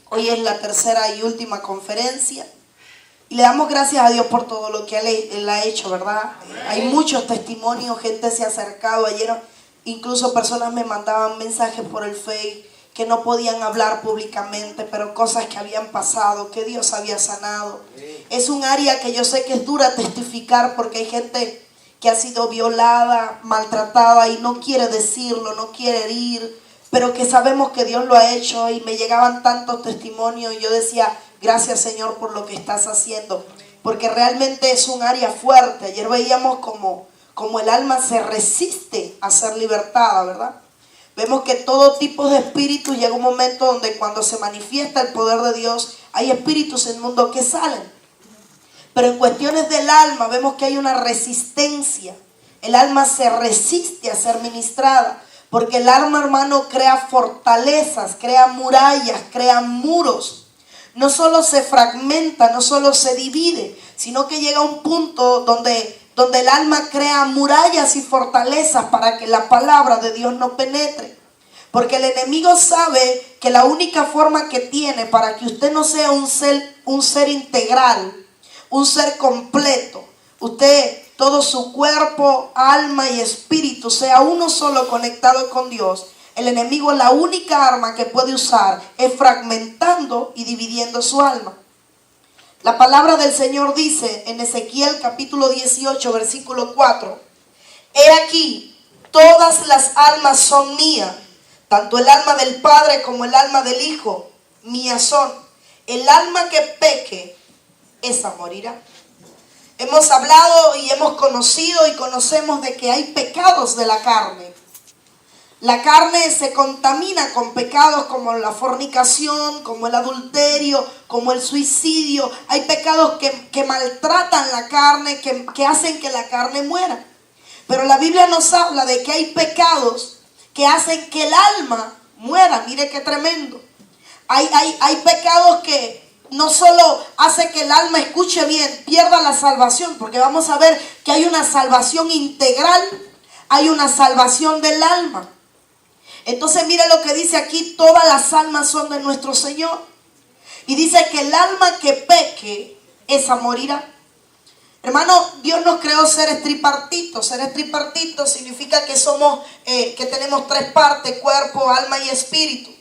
Hoy es la tercera y última conferencia. Y le damos gracias a Dios por todo lo que Él ha hecho, ¿verdad? Hay muchos testimonios, gente se ha acercado. Ayer incluso personas me mandaban mensajes por el Facebook que no podían hablar públicamente, pero cosas que habían pasado, que Dios había sanado. Es un área que yo sé que es dura testificar porque hay gente que ha sido violada, maltratada y no quiere decirlo, no quiere ir, pero que sabemos que Dios lo ha hecho. Y me llegaban tantos testimonios y yo decía, gracias Señor por lo que estás haciendo, porque realmente es un área fuerte. Ayer veíamos como el alma se resiste a ser libertada, ¿verdad? Vemos que todo tipo de espíritus llega un momento donde cuando se manifiesta el poder de Dios, hay espíritus en el mundo que salen. Pero en cuestiones del alma vemos que hay una resistencia. El alma se resiste a ser ministrada, porque el alma, hermano, crea fortalezas, crea murallas, crea muros. No solo se fragmenta, no solo se divide, sino que llega a un punto donde el alma crea murallas y fortalezas para que la palabra de Dios no penetre. Porque el enemigo sabe que la única forma que tiene para que usted no sea un ser integral, un ser completo, usted, todo su cuerpo, alma y espíritu sea uno solo conectado con Dios, el enemigo, la única arma que puede usar es fragmentando y dividiendo su alma. La palabra del Señor dice en Ezequiel capítulo 18 versículo 4: He aquí, todas las almas son mías, tanto el alma del Padre como el alma del Hijo, mías son. El alma que peque, esa morirá. Hemos hablado y hemos conocido y conocemos de que hay pecados de la carne. La carne se contamina con pecados como la fornicación, como el adulterio, como el suicidio. Hay pecados que maltratan la carne, que hacen que la carne muera. Pero la Biblia nos habla de que hay pecados que hacen que el alma muera. Mire qué tremendo. Hay pecados que no solo hace que el alma, escuche bien, pierda la salvación, porque vamos a ver que hay una salvación integral, hay una salvación del alma. Entonces mire lo que dice aquí: todas las almas son de nuestro Señor. Y dice que el alma que peque, esa morirá. Hermano, Dios nos creó seres tripartitos. Seres tripartitos significa que somos, que tenemos tres partes: cuerpo, alma y espíritu.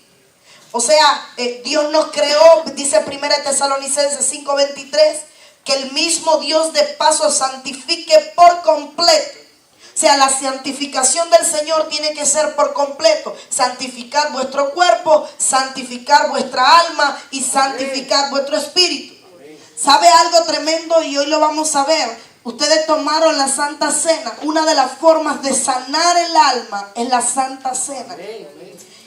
O sea, Dios nos creó, dice 1 Tesalonicenses 5:23, que el mismo Dios de paso santifique por completo. O sea, la santificación del Señor tiene que ser por completo. Santificar vuestro cuerpo, santificar vuestra alma y santificar vuestro espíritu. ¿Sabe algo tremendo? Y hoy lo vamos a ver. Ustedes tomaron la Santa Cena. Una de las formas de sanar el alma es la Santa Cena.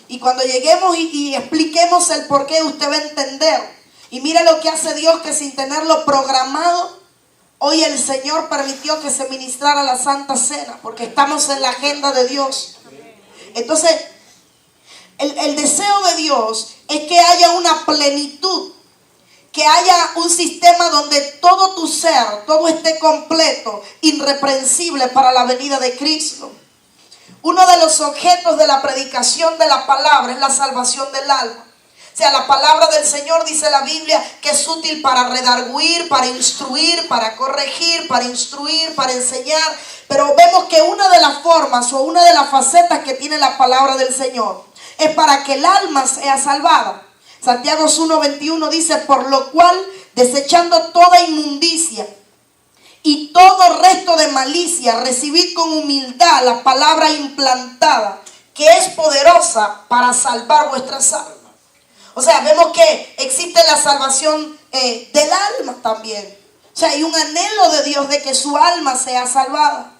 Y cuando lleguemos y expliquemos el por qué, usted va a entender. Y mire lo que hace Dios, que sin tenerlo programado, hoy el Señor permitió que se ministrara la Santa Cena, porque estamos en la agenda de Dios. Entonces, el deseo de Dios es que haya una plenitud, que haya un sistema donde todo tu ser, todo esté completo, irreprensible para la venida de Cristo. Uno de los objetos de la predicación de la palabra es la salvación del alma. O sea, la palabra del Señor, dice la Biblia, que es útil para redarguir, para instruir, para corregir, para instruir, para enseñar. Pero vemos que una de las formas o una de las facetas que tiene la palabra del Señor es para que el alma sea salvada. Santiago 1:21 dice: por lo cual, desechando toda inmundicia y todo resto de malicia, recibid con humildad la palabra implantada, que es poderosa para salvar vuestras almas. O sea, vemos que existe la salvación del alma también. O sea, hay un anhelo de Dios de que su alma sea salvada.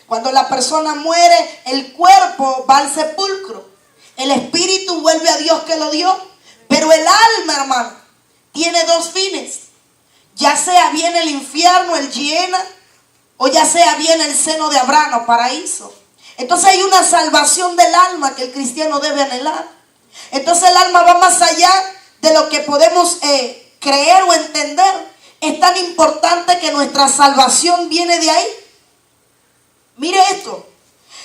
Cuando la persona muere, el cuerpo va al sepulcro. El espíritu vuelve a Dios que lo dio. Pero el alma, hermano, tiene dos fines. Ya sea bien el infierno, el Gehenna, o ya sea bien el seno de Abraham o paraíso. Entonces hay una salvación del alma que el cristiano debe anhelar. Entonces el alma va más allá de lo que podemos creer o entender. Es tan importante que nuestra salvación viene de ahí. Mire esto.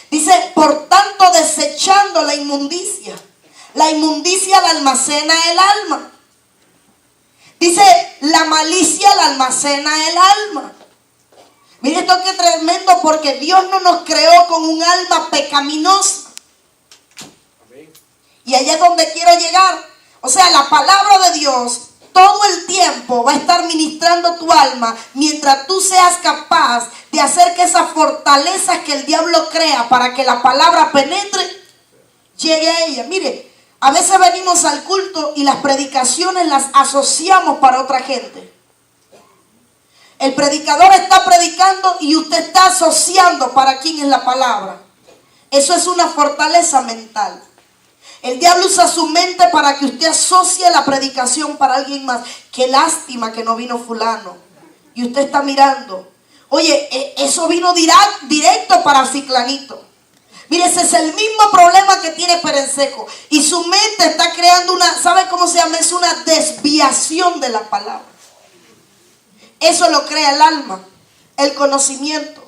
Dice: por tanto, desechando la inmundicia. La inmundicia la almacena el alma. Dice, la malicia la almacena el alma. Mire esto que tremendo, porque Dios no nos creó con un alma pecaminosa. Y allá es donde quiero llegar. O sea, la palabra de Dios todo el tiempo va a estar ministrando tu alma mientras tú seas capaz de hacer que esas fortalezas que el diablo crea para que la palabra penetre, llegue a ella. Mire, a veces venimos al culto y las predicaciones las asociamos para otra gente. El predicador está predicando y usted está asociando para quién es la palabra. Eso es una fortaleza mental. El diablo usa su mente para que usted asocie la predicación para alguien más. Qué lástima que no vino fulano. Y usted está mirando. Oye, eso vino directo para ciclanito. Mire, ese es el mismo problema que tiene Perencejo. Y su mente está creando ¿sabe cómo se llama? Es una desviación de la palabra. Eso lo crea el alma, el conocimiento.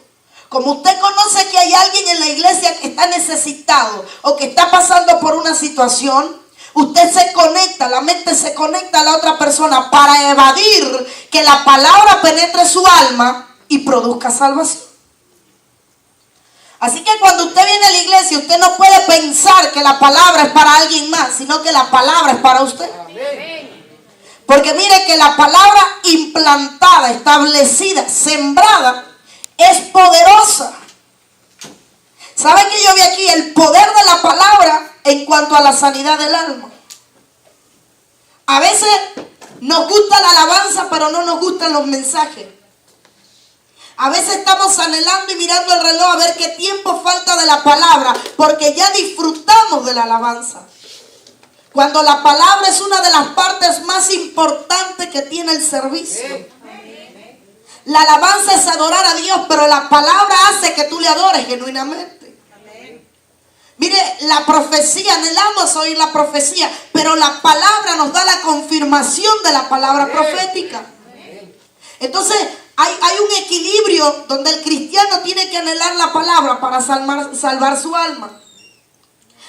Como usted conoce que hay alguien en la iglesia que está necesitado o que está pasando por una situación, usted se conecta, la mente se conecta a la otra persona para evadir que la palabra penetre su alma y produzca salvación. Así que cuando usted viene a la iglesia, usted no puede pensar que la palabra es para alguien más, sino que la palabra es para usted. Porque mire que la palabra implantada, establecida, sembrada, es poderosa. ¿Saben que yo vi aquí el poder de la palabra en cuanto a la sanidad del alma? A veces nos gusta la alabanza, pero no nos gustan los mensajes. A veces estamos anhelando y mirando el reloj a ver qué tiempo falta de la palabra, porque ya disfrutamos de la alabanza. Cuando la palabra es una de las partes más importantes que tiene el servicio. La alabanza es adorar a Dios, pero la palabra hace que tú le adores genuinamente. Mire, la profecía, anhelamos oír la profecía, pero la palabra nos da la confirmación de la palabra profética. Entonces, hay un equilibrio donde el cristiano tiene que anhelar la palabra para salvar su alma.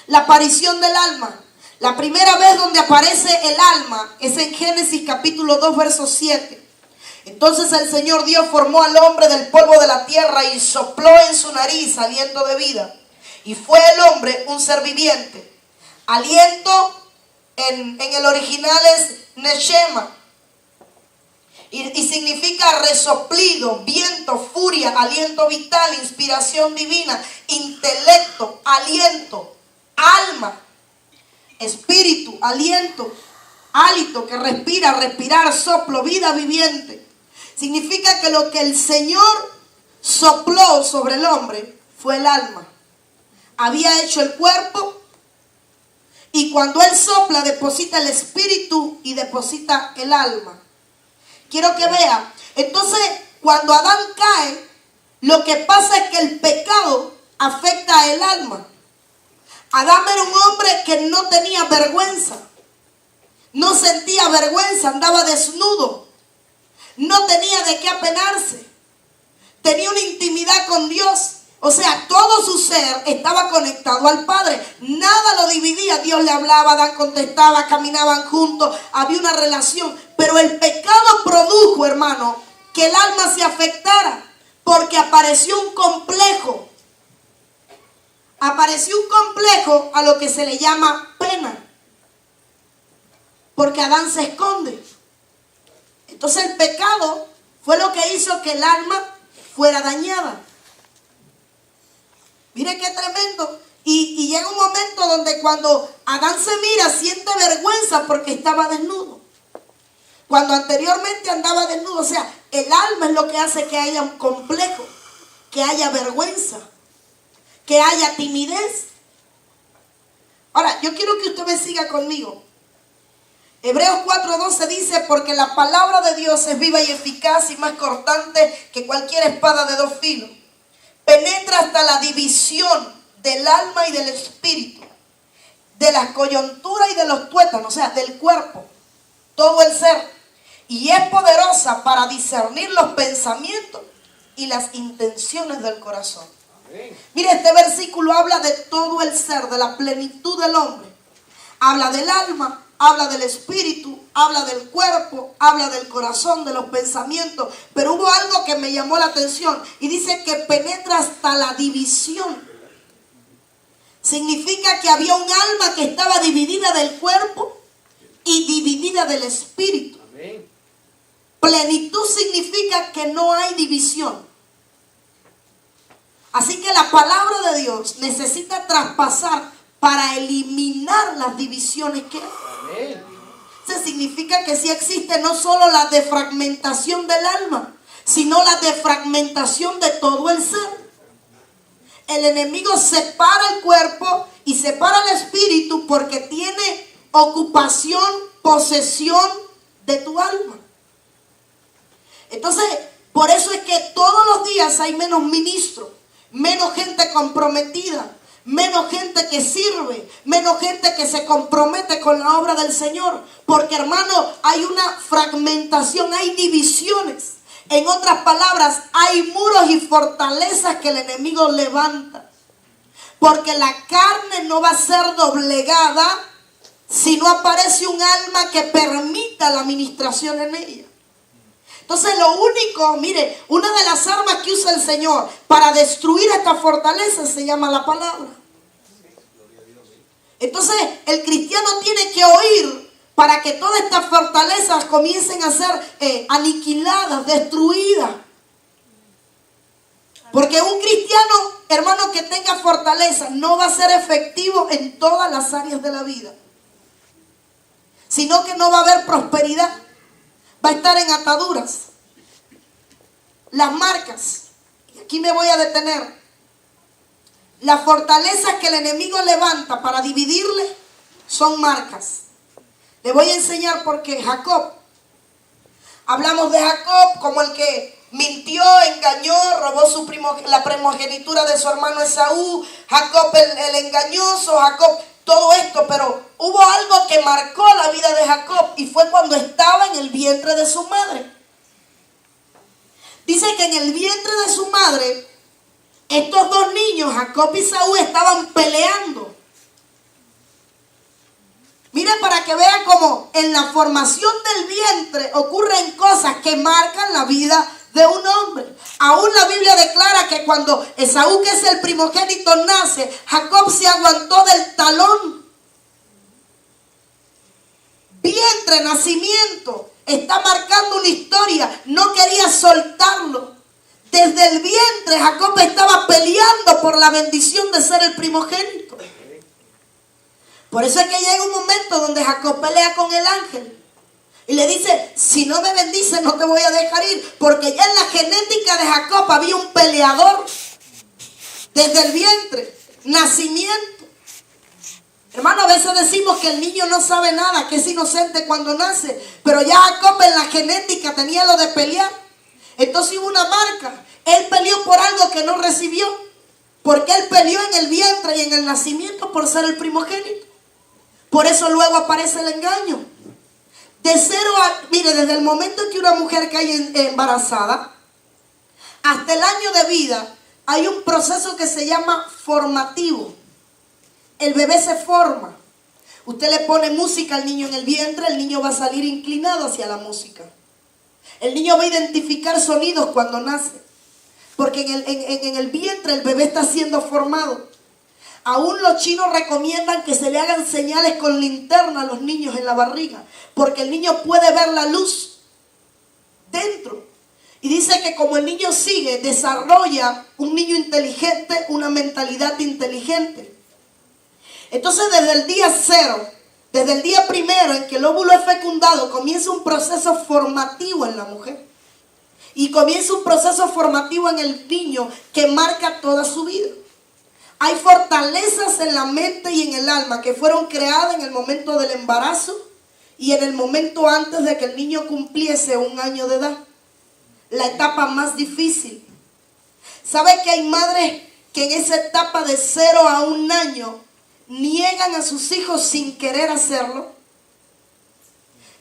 La aparición del alma. La primera vez donde aparece el alma es en Génesis capítulo 2, verso 7. Entonces el Señor Dios formó al hombre del polvo de la tierra y sopló en su nariz aliento de vida. Y fue el hombre un ser viviente. Aliento en el original es neshema. Y significa resoplido, viento, furia, aliento vital, inspiración divina, intelecto, aliento, alma, espíritu, aliento, hálito que respira, respirar, soplo, vida viviente. Significa que lo que el Señor sopló sobre el hombre fue el alma. Había hecho el cuerpo y cuando Él sopla deposita el espíritu y deposita el alma. Quiero que vea. Entonces, cuando Adán cae, lo que pasa es que el pecado afecta al alma. Adán era un hombre que no tenía vergüenza. No sentía vergüenza, andaba desnudo. No tenía de qué apenarse. Tenía una intimidad con Dios. O sea, todo su ser estaba conectado al Padre. Nada lo dividía. Dios le hablaba, Adán contestaba, caminaban juntos. Había una relación. Pero el pecado produjo, hermano, que el alma se afectara. Porque apareció un complejo. Apareció un complejo a lo que se le llama pena. Porque Adán se esconde. Entonces el pecado fue lo que hizo que el alma fuera dañada. Mire qué tremendo. Y llega un momento donde cuando Adán se mira, siente vergüenza porque estaba desnudo. Cuando anteriormente andaba desnudo. O sea, el alma es lo que hace que haya un complejo, que haya vergüenza, que haya timidez. Ahora, yo quiero que usted me siga conmigo. Hebreos 4:12 dice, porque la palabra de Dios es viva y eficaz y más cortante que cualquier espada de 2 filos. Penetra hasta la división del alma y del espíritu, de la coyuntura y de los tuétanos, o sea, del cuerpo, todo el ser. Y es poderosa para discernir los pensamientos y las intenciones del corazón. Amén. Mire, este versículo habla de todo el ser, de la plenitud del hombre. Habla del alma, habla del espíritu, habla del cuerpo, habla del corazón, de los pensamientos. Pero hubo algo que me llamó la atención y dice que penetra hasta la división. Significa que había un alma que estaba dividida del cuerpo y dividida del espíritu. Amén. Plenitud significa que no hay división. Así que la palabra de Dios necesita traspasar para eliminar las divisiones que hay. Amén. Eso significa que sí existe no solo la defragmentación del alma, sino la defragmentación de todo el ser. El enemigo separa el cuerpo y separa el espíritu porque tiene ocupación, posesión de tu alma. Entonces, por eso es que todos los días hay menos ministros, menos gente comprometida, menos gente que sirve, menos gente que se compromete con la obra del Señor. Porque, hermano, hay una fragmentación, hay divisiones. En otras palabras, hay muros y fortalezas que el enemigo levanta. Porque la carne no va a ser doblegada si no aparece un alma que permita la administración en ella. Entonces lo único, mire, una de las armas que usa el Señor para destruir esta fortaleza se llama la palabra. Entonces el cristiano tiene que oír para que todas estas fortalezas comiencen a ser aniquiladas, destruidas. Porque un cristiano, hermano, que tenga fortaleza no va a ser efectivo en todas las áreas de la vida. Sino que no va a haber prosperidad. Va a estar en ataduras. Las marcas. Y aquí me voy a detener. Las fortalezas que el enemigo levanta para dividirle son marcas. Le voy a enseñar por qué. Jacob. Hablamos de Jacob como el que mintió, engañó, robó la primogenitura de su hermano Esaú. Jacob el engañoso, Jacob todo esto. Pero hubo algo que marcó la vida de Jacob y fue cuando estaba en el vientre de su madre. Dice que en el vientre de su madre estos dos niños, Jacob y Esaú, estaban peleando. Mira, para que vean cómo en la formación del vientre ocurren cosas que marcan la vida de un hombre. Aún la Biblia declara que cuando Esaú, que es el primogénito, nace, Jacob se aguantó del talón. Vientre, nacimiento, está marcando una historia. No quería soltarlo. Desde el vientre Jacob estaba peleando por la bendición de ser el primogénito. Por eso es que llega un momento donde Jacob pelea con el ángel y le dice: si no me bendices no te voy a dejar ir. Porque ya en la genética de Jacob había un peleador. Desde el vientre, nacimiento. Hermano, a veces decimos que el niño no sabe nada, que es inocente cuando nace. Pero ya Jacob en la genética tenía lo de pelear. Entonces hubo una marca. Él peleó por algo que no recibió. Porque él peleó en el vientre y en el nacimiento por ser el primogénito. Por eso luego aparece el engaño. Mire, desde el momento en que una mujer cae embarazada, hasta el año de vida, hay un proceso que se llama formativo. El bebé se forma. Usted le pone música al niño en el vientre, el niño va a salir inclinado hacia la música. El niño va a identificar sonidos cuando nace. Porque en el vientre el bebé está siendo formado. Aún los chinos recomiendan que se le hagan señales con linterna a los niños en la barriga. Porque el niño puede ver la luz dentro. Y dice que como el niño sigue, desarrolla un niño inteligente, una mentalidad inteligente. Entonces desde el día 0, desde el día primero en que el óvulo es fecundado, comienza un proceso formativo en la mujer. Y comienza un proceso formativo en el niño que marca toda su vida. Hay fortalezas en la mente y en el alma que fueron creadas en el momento del embarazo y en el momento antes de que el niño cumpliese 1 año de edad. La etapa más difícil. ¿Sabe que hay madres que en esa etapa de 0 a 1 año niegan a sus hijos sin querer hacerlo?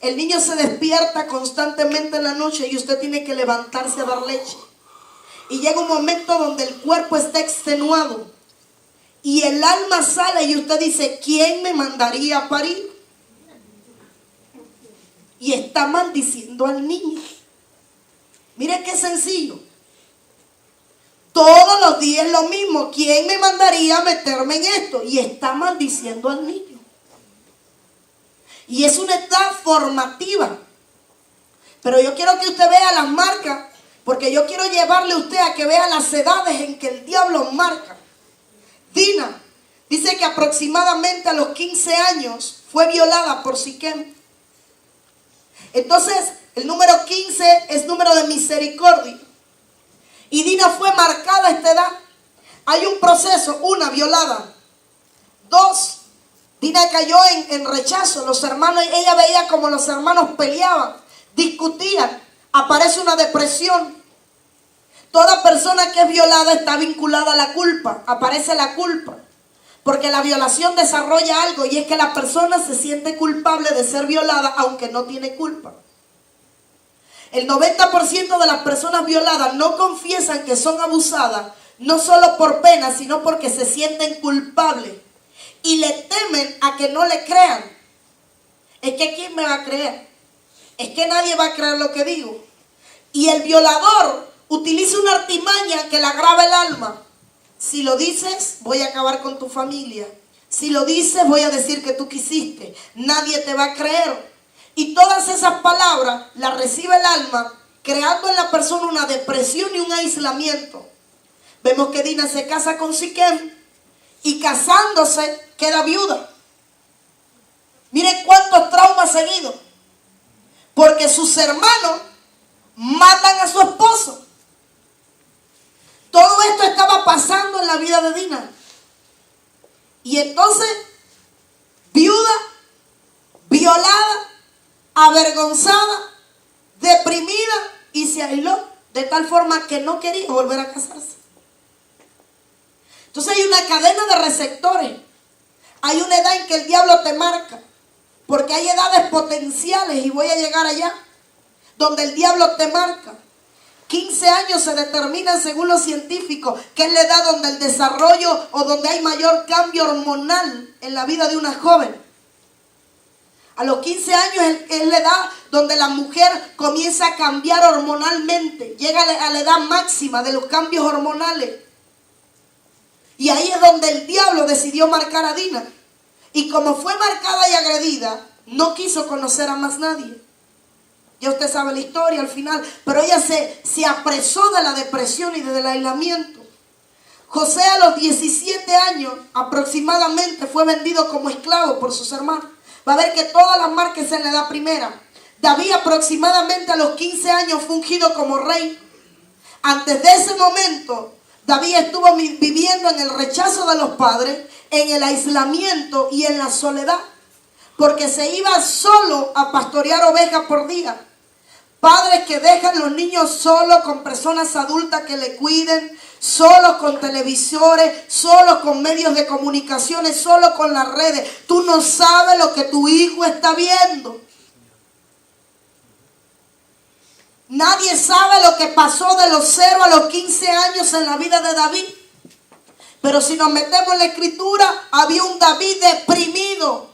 El niño se despierta constantemente en la noche y usted tiene que levantarse a dar leche. Y llega un momento donde el cuerpo está extenuado. Y el alma sale y usted dice: ¿quién me mandaría a parir? y está maldiciendo al niño. Mire qué sencillo. Todos los días lo mismo. ¿Quién me mandaría a meterme en esto? Y está maldiciendo al niño. Y es una etapa formativa. Pero yo quiero que usted vea las marcas, porque yo quiero llevarle a usted a que vea las edades en que el diablo marca. Dina dice que aproximadamente a los 15 años fue violada por Siquem. Entonces, el número 15 es número de misericordia. Y Dina fue marcada a esta edad. Hay un proceso, una, violada. Dos, Dina cayó en rechazo. Los hermanos, ella veía como los hermanos peleaban, discutían. Aparece una depresión. Toda persona que es violada está vinculada a la culpa. Aparece la culpa. Porque la violación desarrolla algo, y es que la persona se siente culpable de ser violada aunque no tiene culpa. El 90% de las personas violadas no confiesan que son abusadas, no solo por pena, sino porque se sienten culpables y le temen a que no le crean. Es que ¿quién me va a creer? Es que nadie va a creer lo que digo. Y el violador utiliza una artimaña que le agrava el alma. Si lo dices, voy a acabar con tu familia. Si lo dices, voy a decir que tú quisiste. Nadie te va a creer. Y todas esas palabras las recibe el alma, creando en la persona una depresión y un aislamiento. Vemos que Dina se casa con Siquem y casándose queda viuda. Miren cuántos traumas seguidos. Porque sus hermanos matan a su esposo. Todo esto estaba pasando en la vida de Dina. Y entonces, viuda, violada, avergonzada, deprimida, y se aisló de tal forma que no quería volver a casarse. Entonces hay una cadena de receptores. Hay una edad en que el diablo te marca, porque hay edades potenciales, y voy a llegar allá, donde el diablo te marca. 15 años se determinan según los científicos, que es la edad donde el desarrollo o donde hay mayor cambio hormonal en la vida de una joven. A los 15 años es la edad donde la mujer comienza a cambiar hormonalmente. Llega a la edad máxima de los cambios hormonales. Y ahí es donde el diablo decidió marcar a Dina. Y como fue marcada y agredida, no quiso conocer a más nadie. Ya usted sabe la historia al final. Pero ella se apresó de la depresión y del aislamiento. José a los 17 años aproximadamente fue vendido como esclavo por sus hermanos. Va a ver que todas las marcas en la edad primera. David aproximadamente a los 15 años fue ungido como rey. Antes de ese momento, David estuvo viviendo en el rechazo de los padres, en el aislamiento y en la soledad. Porque se iba solo a pastorear ovejas por día. Padres que dejan los niños solos con personas adultas que le cuiden, solos con televisores, solos con medios de comunicaciones, solos con las redes. Tú no sabes lo que tu hijo está viendo. Nadie sabe lo que pasó de los 0 a los 15 años en la vida de David. Pero si nos metemos en la escritura, había un David deprimido.